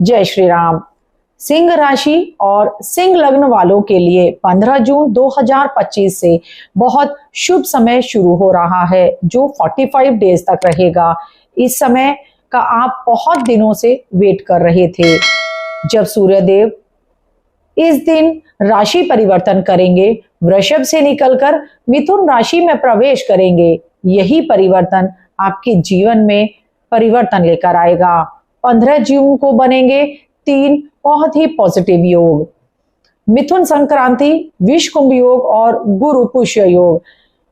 जय श्री राम। सिंह राशि और सिंह लग्न वालों के लिए 15 जून 2025 से बहुत शुभ समय शुरू हो रहा है, जो 45 डेज तक रहेगा। इस समय का आप बहुत दिनों से वेट कर रहे थे, जब सूर्यदेव इस दिन राशि परिवर्तन करेंगे, वृषभ से निकलकर मिथुन राशि में प्रवेश करेंगे। यही परिवर्तन आपके जीवन में परिवर्तन लेकर आएगा। 15 जून को बनेंगे 3 बहुत ही पॉजिटिव योग, मिथुन संक्रांति, विष कुंभ योग और गुरु पुष्य योग।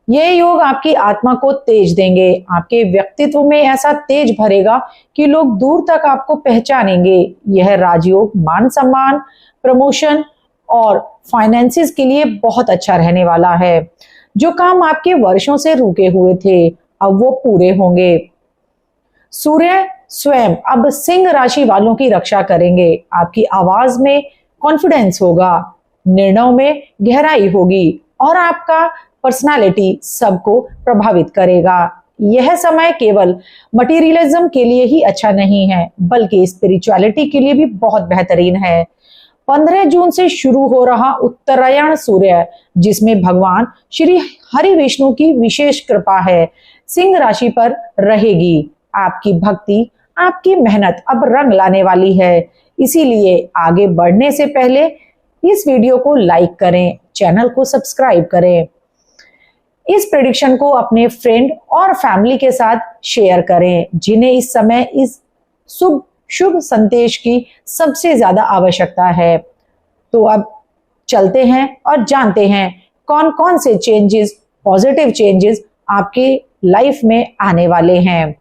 ये योग आपकी आत्मा को तेज देंगे, आपके व्यक्तित्व में ऐसा तेज भरेगा कि लोग दूर तक आपको पहचानेंगे। यह राजयोग मान सम्मान, प्रमोशन और फाइनेंसिस के लिए बहुत अच्छा रहने वाला है। जो काम आपके वर्षों से रुके हुए थे, अब वो पूरे होंगे। सूर्य स्वयं अब सिंह राशि वालों की रक्षा करेंगे। आपकी आवाज में कॉन्फिडेंस होगा, निर्णयों में गहराई होगी और आपका पर्सनालिटी सबको प्रभावित करेगा। यह समय केवल मटेरियलिज्म के लिए ही अच्छा नहीं है, बल्कि स्पिरिचुअलिटी के लिए भी बहुत बेहतरीन है। 15 जून से शुरू हो रहा उत्तरायण सूर्य, जिसमें भगवान श्री हरि विष्णु की विशेष कृपा है, सिंह राशि पर रहेगी। आपकी भक्ति, आपकी मेहनत अब रंग लाने वाली है। इसीलिए आगे बढ़ने से पहले इस वीडियो को लाइक करें, चैनल को सब्सक्राइब करें। इस प्रेडिक्शन को अपने फ्रेंड और फैमिली के साथ शेयर करें, जिन्हें इस समय इस शुभ संदेश की सबसे ज्यादा आवश्यकता है। तो अब चलते हैं और जानते हैं कौन कौन से चेंजेस, पॉजिटिव चेंजेस आपके लाइफ में आने वाले हैं।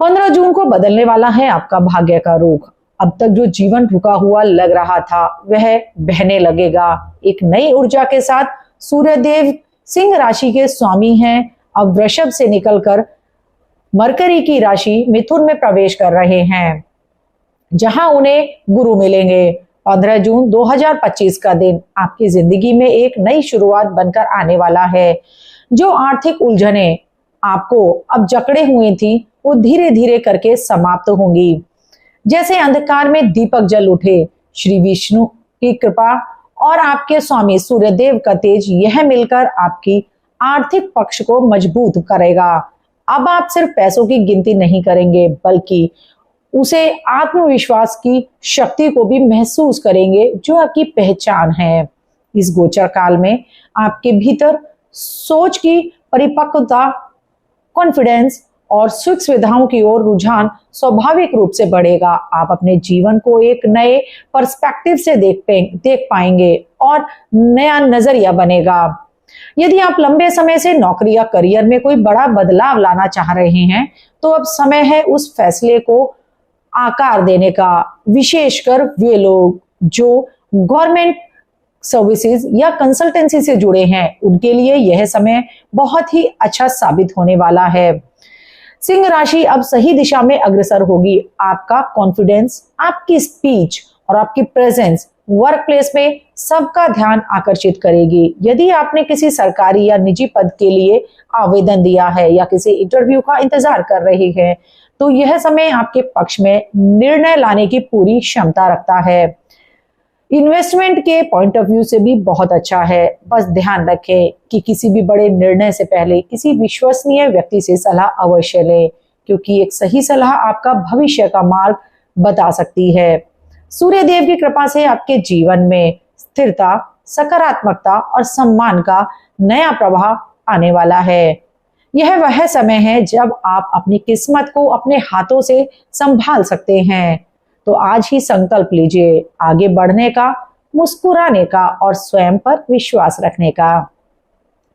15 जून को बदलने वाला है आपका भाग्य का रुख। अब तक जो जीवन रुका हुआ लग रहा था, वह बहने लगेगा। एक नई ऊर्जा के साथ सूर्यदेव सिंह राशि के स्वामी हैं, अब वृषभ से निकलकर मरकरी की राशि मिथुन में प्रवेश कर रहे हैं, जहां उन्हें गुरु मिलेंगे। 15 जून 2025 का दिन आपकी जिंदगी में एक नई शुरुआत बनकर आने वाला है। जो आर्थिक उलझनें आपको अब जकड़े हुए थी, वो धीरे धीरे करके समाप्त होंगी। जैसे अंधकार में दीपक जल उठे, श्री विष्णु की कृपा और आपके स्वामी सूर्यदेव का तेज, यह मिलकर आपकी आर्थिक पक्ष को मजबूत करेगा। अब आप सिर्फ पैसों की गिनती नहीं करेंगे, बल्कि उसे आत्मविश्वास की शक्ति को भी महसूस करेंगे, जो आपकी पहचान है। इस गोचर काल में आपके भीतर सोच की परिपक्वता, कॉन्फिडेंस और सुख सुविधाओं की ओर रुझान स्वाभाविक रूप से बढ़ेगा। आप अपने जीवन को एक नए पर्सपेक्टिव से देख पाएंगे और नया नजरिया बनेगा। यदि आप लंबे समय से नौकरी या करियर में कोई बड़ा बदलाव लाना चाह रहे हैं, तो अब समय है उस फैसले को आकार देने का। विशेषकर वे लोग जो गवर्नमेंट सर्विसेज या कंसल्टेंसी से जुड़े हैं, उनके लिए यह समय बहुत ही अच्छा साबित होने वाला है। सिंह राशि अब सही दिशा में अग्रसर होगी। आपका कॉन्फिडेंस, आपकी स्पीच और आपकी प्रेजेंस वर्क प्लेस में सबका ध्यान आकर्षित करेगी। यदि आपने किसी सरकारी या निजी पद के लिए आवेदन दिया है या किसी इंटरव्यू का इंतजार कर रहे हैं, तो यह समय आपके पक्ष में निर्णय लाने की पूरी क्षमता रखता है। इन्वेस्टमेंट के पॉइंट ऑफ व्यू से भी बहुत अच्छा है। बस ध्यान रखें कि किसी भी बड़े निर्णय से पहले किसी विश्वसनीय व्यक्ति से सलाह अवश्य लें, क्योंकि एक सही सलाह आपका भविष्य का मार्ग बता सकती है। सूर्यदेव की कृपा से आपके जीवन में स्थिरता, सकारात्मकता और सम्मान का नया प्रभाव आने वाला है। यह वह समय है जब आप अपनी किस्मत को अपने हाथों से संभाल सकते हैं। तो आज ही संकल्प लीजिए आगे बढ़ने का, मुस्कुराने का और स्वयं पर विश्वास रखने का।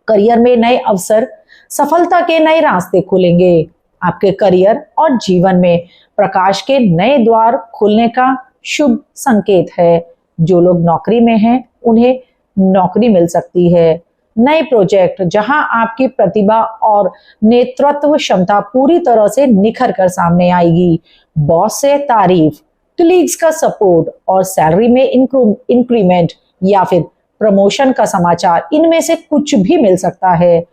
करियर में नए अवसर, सफलता के नए रास्ते खुलेंगे। आपके करियर और जीवन में प्रकाश के नए द्वार खुलने का शुभ संकेत है। जो लोग नौकरी में हैं, उन्हें नौकरी मिल सकती है। नए प्रोजेक्ट जहां आपकी प्रतिभा और नेतृत्व क्षमता पूरी तरह से निखर कर सामने आएगी। बॉस से तारीफ, कलीग्स का सपोर्ट और सैलरी में इंक्रीमेंट या फिर प्रमोशन का समाचार, इनमें से कुछ भी मिल सकता है।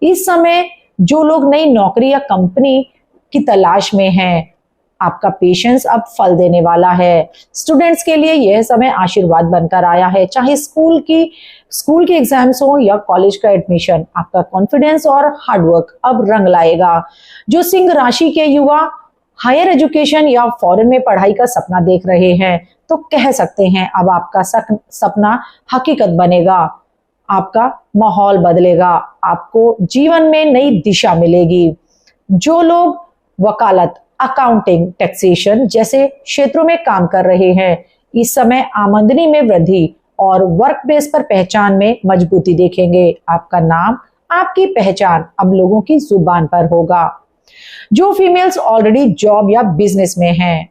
इस समय जो लोग नई नौकरी या कंपनी की तलाश में हैं, आपका पेशेंस अब फल देने वाला है। स्टूडेंट्स के लिए यह समय आशीर्वाद बनकर आया है, चाहे स्कूल की एग्जाम्स हो या कॉलेज का एडमिशन। आपका कॉन्फिडेंस और हार्डवर्क अब रंग लाएगा। जो सिंह राशि के युवा हायर एजुकेशन या फॉरेन में पढ़ाई का सपना देख रहे हैं तो कह सकते हैं अब आपका सपना हकीकत बनेगा। आपका माहौल बदलेगा, आपको जीवन में नई दिशा मिलेगी। जो लोग वकालत, अकाउंटिंग, टैक्सेशन जैसे क्षेत्रों में काम कर रहे हैं, इस समय आमदनी में वृद्धि और वर्क प्लेस पर पहचान में मजबूती देखेंगे। आपका नाम, आपकी पहचान अब लोगों की जुबान पर होगा। जो फीमेल्स ऑलरेडी जॉब या बिजनेस में हैं,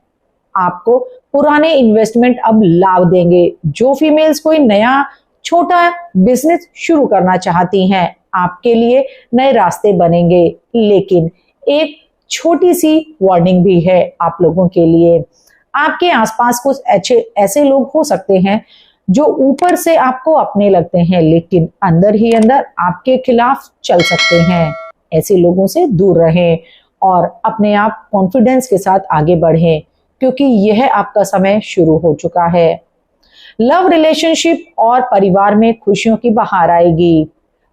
आपको पुराने इन्वेस्टमेंट अब लाभ देंगे। जो फीमेल्स कोई नया छोटा बिजनेस शुरू करना चाहती हैं, आपके लिए नए रास्ते बनेंगे। लेकिन एक छोटी सी वार्निंग भी है आप लोगों के लिए। आपके आसपास कुछ ऐसे लोग हो सकते हैं जो ऊपर से आपको अपने लगते हैं, लेकिन अंदर ही अंदर आपके खिलाफ चल सकते हैं। ऐसे लोगों से दूर रहें और अपने आप कॉन्फिडेंस के साथ आगे बढ़ें, क्योंकि यह आपका समय शुरू हो चुका है। लव रिलेशनशिप और परिवार में खुशियों की बहार आएगी।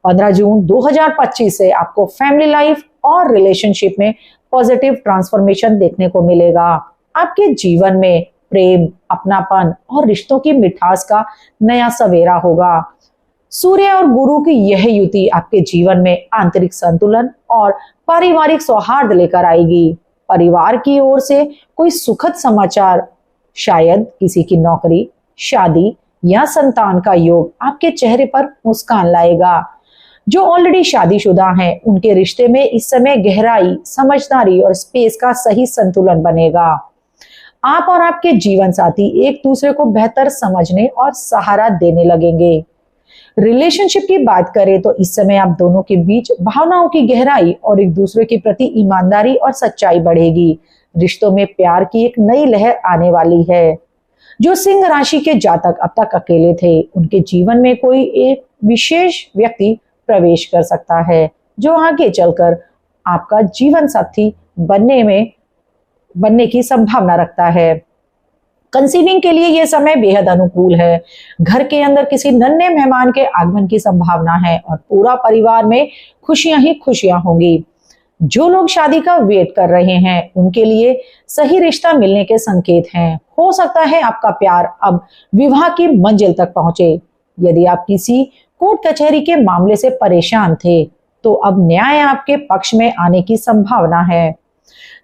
15 जून 2025 से आपको फैमिली लाइफ और रिलेशनशिप में पॉजिटिव ट्रांसफॉर्मेशन देखने को मिलेगा। आपके जीवन में प्रेम, अपनापन और रिश्तों की मिठास का नया सवेरा होगा। सूर्य और गुरु की यह युति आपके जीवन में आंतरिक संतुलन और पारिवारिक सौहार्द लेकर आएगी। परिवार की ओर से कोई सुखद समाचार, शायद किसी की नौकरी, शादी या संतान का योग आपके चेहरे पर मुस्कान लाएगा। जो ऑलरेडी शादीशुदा हैं, उनके रिश्ते में इस समय गहराई, समझदारी और स्पेस का सही संतुलन बनेगा। आप और आपके जीवन साथी एक दूसरे को बेहतर समझने और सहारा देने लगेंगे। रिलेशनशिप की बात करें तो इस समय आप दोनों के बीच भावनाओं की गहराई और एक दूसरे के प्रति ईमानदारी और सच्चाई बढ़ेगी। रिश्तों में प्यार की एक नई लहर आने वाली है। जो सिंह राशि के जातक अब तक अकेले थे, उनके जीवन में कोई एक विशेष व्यक्ति प्रवेश कर सकता है, जो आगे चलकर आपका जीवन साथी बनने की संभावना रखता है। कंसीविंग के लिए यह समय बेहद अनुकूल है। घर के अंदर किसी नन्हे मेहमान के आगमन की संभावना है और पूरा परिवार में खुशियां ही खुशियां होंगी। जो लोग शादी का वेट कर रहे हैं, उनके लिए सही रिश्ता मिलने के संकेत हैं। हो सकता है आपका प्यार अब विवाह की मंजिल तक पहुंचे। यदि आप किसी कोर्ट कचहरी के मामले से परेशान थे, तो अब न्याय आपके पक्ष में आने की संभावना है।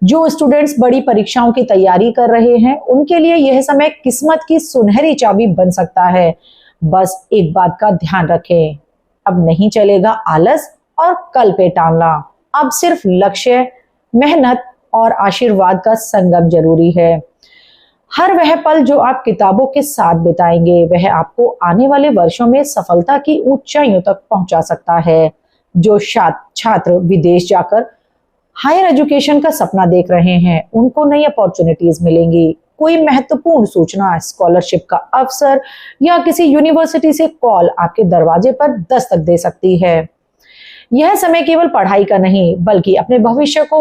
जो स्टूडेंट्स बड़ी परीक्षाओं की तैयारी कर रहे हैं, उनके लिए यह समय किस्मत की सुनहरी चाबी बन सकता है। बस एक बात का ध्यान रखें, अब नहीं चलेगा आलस और कल पे टालना। अब सिर्फ लक्ष्य, मेहनत और आशीर्वाद का संगम जरूरी है। हर वह पल जो आप किताबों के साथ बिताएंगे, वह आपको आने वाले वर्षों में सफलता की ऊंचाइयों तक पहुंचा सकता है। जो छात्र विदेश जाकर हायर एजुकेशन का सपना देख रहे हैं, उनको नई अपॉर्चुनिटीज मिलेंगी। कोई महत्वपूर्ण सूचना, स्कॉलरशिप का अवसर या किसी यूनिवर्सिटी से कॉल आपके दरवाजे पर दस्तक दे सकती है। यह समय केवल पढ़ाई का नहीं, बल्कि अपने भविष्य को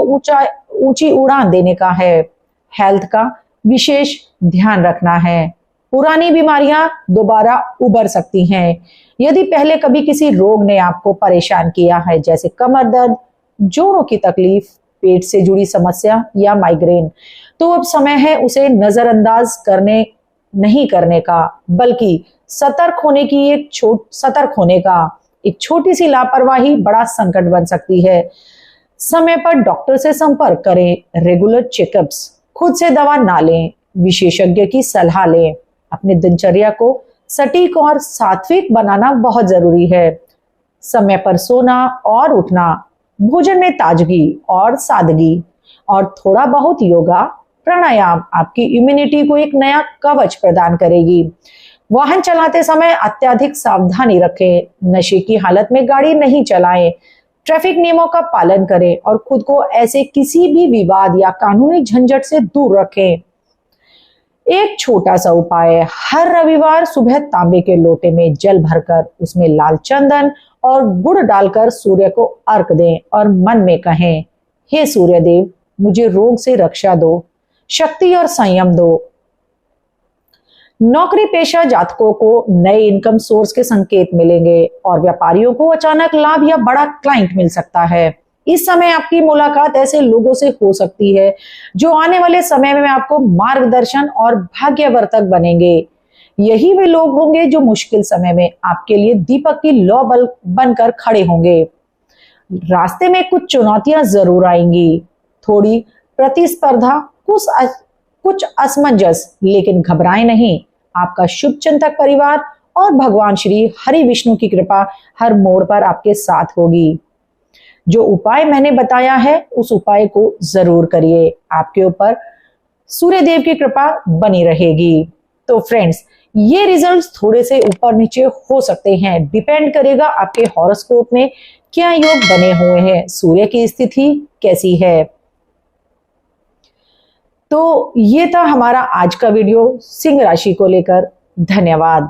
ऊंची उड़ान देने का है। हेल्थ का विशेष ध्यान रखना है। पुरानी बीमारियां दोबारा उभर सकती हैं। यदि पहले कभी किसी रोग ने आपको परेशान किया है, जैसे कमर दर्द, जोड़ों की तकलीफ, पेट से जुड़ी समस्या या माइग्रेन, तो अब समय है उसे नजरअंदाज नहीं करने का, बल्कि सतर्क होने का। एक छोटी सी लापरवाही बड़ा संकट बन सकती है। समय पर डॉक्टर से संपर्क करें, रेगुलर चेकअप्स, खुद से दवा ना लें, विशेषज्ञ की सलाह लें। अपनी दिनचर्या को सटीक और सात्विक बनाना बहुत जरूरी है। समय पर सोना और उठना, भोजन में ताजगी और सादगी और थोड़ा बहुत योगा, प्राणायाम आपकी इम्यूनिटी को एक नया कवच प्रदान करेगी। वाहन चलाते समय अत्यधिक सावधानी रखें। नशे की हालत में गाड़ी नहीं चलाएं। ट्रैफिक नियमों का पालन करें और खुद को ऐसे किसी भी विवाद या कानूनी झंझट से दूर रखें। एक छोटा सा उपाय है, हर रविवार सुबह तांबे के लोटे में जल भरकर उसमें लाल चंदन और गुड़ डालकर सूर्य को अर्घ दें और मन में कहें, हे सूर्य देव, मुझे रोग से रक्षा दो, शक्ति और संयम दो। नौकरी पेशा जातकों को नए इनकम सोर्स के संकेत मिलेंगे और व्यापारियों को अचानक लाभ या बड़ा क्लाइंट मिल सकता है। इस समय आपकी मुलाकात ऐसे लोगों से हो सकती है जो आने वाले समय में आपको मार्गदर्शन और भाग्यवर्धक बनेंगे। यही वे लोग होंगे जो मुश्किल समय में आपके लिए दीपक की लौ बनकर खड़े होंगे। रास्ते में कुछ चुनौतियां जरूर आएंगी, थोड़ी प्रतिस्पर्धा, कुछ असमंजस, लेकिन घबराएं नहीं। आपका शुभ चिंतक परिवार और भगवान श्री हरि विष्णु की कृपा हर मोड़ पर आपके साथ होगी। जो उपाय मैंने बताया है उस उपाय को जरूर करिए, आपके ऊपर सूर्य देव की कृपा बनी रहेगी। तो फ्रेंड्स, ये रिजल्ट्स थोड़े से ऊपर नीचे हो सकते हैं, डिपेंड करेगा आपके हॉरोस्कोप में क्या योग बने हुए हैं, सूर्य की स्थिति कैसी है। तो ये था हमारा आज का वीडियो सिंह राशि को लेकर। धन्यवाद।